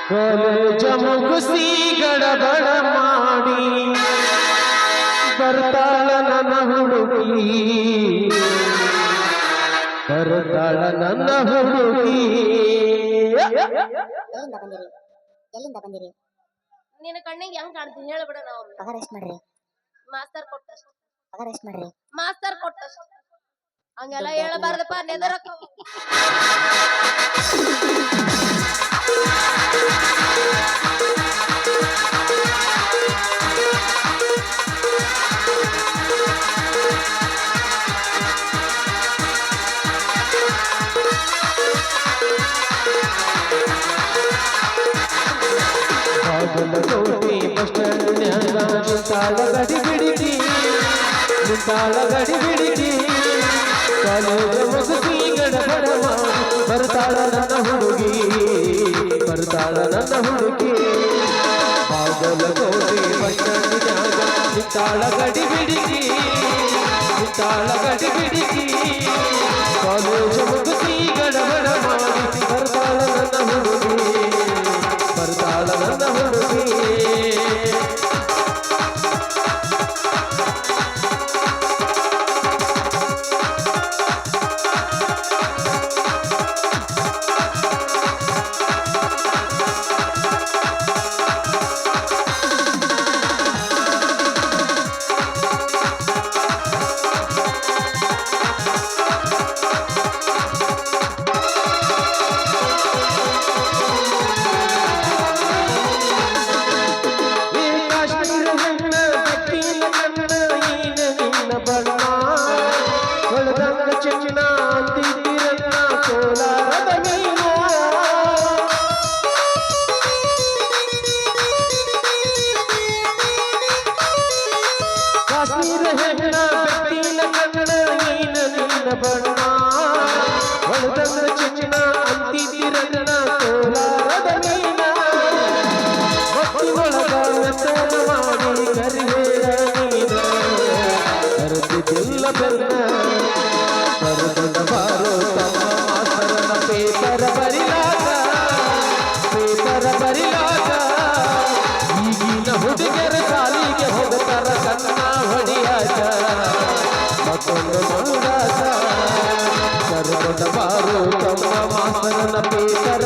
College ಮುಗಿಸಿ ಗಡಬಡ ಮಾಡಿ ಬರ್ತಾಳ ನನ್ನ ಹುಡುಗಿ, ಬರ್ತಾಳ ನನ್ನ ಹುಡುಗಿ. ಎಲ್ಲಿಂದ ಬಂದಿರಿ? ಎಲ್ಲಿಂದ ಬಂದಿರಿ? ನಿನ್ನ ಕಣ್ಣಿಗೆ ಹೆಂಗ್ ಕಾಣ್ತೀನಿ ಹೇಳ್ಬಿಡ. ನಾವು ಪಗಾರ ಎಷ್ಟು ಮಾಡ್ರಿ? ಮಾಸ್ತರ್ ಕೊಟ್ಟಷ್ಟು. ಪಗಾರ ಎಷ್ಟು ಮಾಡ್ರಿ? ಮಾಸ್ತರ್ ಕೊಟ್ಟಷ್ಟು. ಹಂಗೆಲ್ಲ ಹೇಳಬಾರ್ದಪ್ಪ, ನೆದರಕ್ಕ. ಬಾಗಲಕೋಟೆ ಬಸ್ ಸ್ಟ್ಯಾಂಡ್ನ್ಯಾಗ ನಿಂತಾಳ ಗಡಿ ಬಿಡಿಗಿ, ನಿಂತಾಳ ಗಡಿ ಬಿಡಿಗಿ. ಕಾಲೇಜ ಮುಗಿಸಿ ಗಡಬಡ ಮಾಡಿ ಬರ್ತಾಳ ನನ್ನ ಹುಡುಗಿ, ಬರ್ತಾಳ ನನ್ನ ಹುಡುಗಿ. ಬಾಗಲಕೋಟೆ ಬಸ್ ಸ್ಟ್ಯಾಂಡ್ನ್ಯಾಗ ನಿಂತಾಳ ಗಡಿ ಬಿಡಿಗಿ, ನಿಂತಾಳ ಗಡಿ ಬಿಡಿಗಿ. ಕಾಲೇಜ ಮುಗಿಸಿ ಗಡಬಡ ಮಾಡಿ ಬರ್ತಾಳ ನನ್ನ ಹುಡುಗಿ, ಬರ್ತಾಳ ನನ್ನ ಹುಡುಗಿ. ಚಿನ್ನ ಅಂತಿರನ್ನ ಕೋಲಾರದ ನೀನು, ಕಾಶ್ಮೀರ ಹೆಣ್ಣ ಬೆಟ್ಟಿನ ಕಣ್ಣ ನೀನ ನಿನ್ನ ಬಣ್ಣ. ಹೊಳದಂಗ ಚಿನ್ನ ಅಂತಿರನ್ನ ಕೋಲಾರದ ನೀನ. ಹೊತ್ತಿನೊಳಗ ವ್ಯಸನ ಮಾಡಿ ಕರಿಹೇಳ ನೀನ, ಕರೆದಿದ್ದಿಲ್ಲ ಬೆನ್ನ. ಕರೆದೊಂಡ ಬಾರೋ ತಮ್ಮ ಮಾಸ್ತರನ ಪೇಪರ ಬರಿಲಾಗ, ಪೇಪರ ಬರಿಲಾಗ. ಈಗಿನ ಹುಡುಗರ ಸಾಲಿಗೆ ಹೋಗ್ತಾರ ಕನ್ನ ಹೊಡಿಯಾಗ, ಮತ್ತೊಂದು ಮಾಡುವಾಗ. ಕರೆದೊಂಡ ಬಾರೋ ತಮ್ಮ ಮಾಸ್ತರನ ಪೇಪರ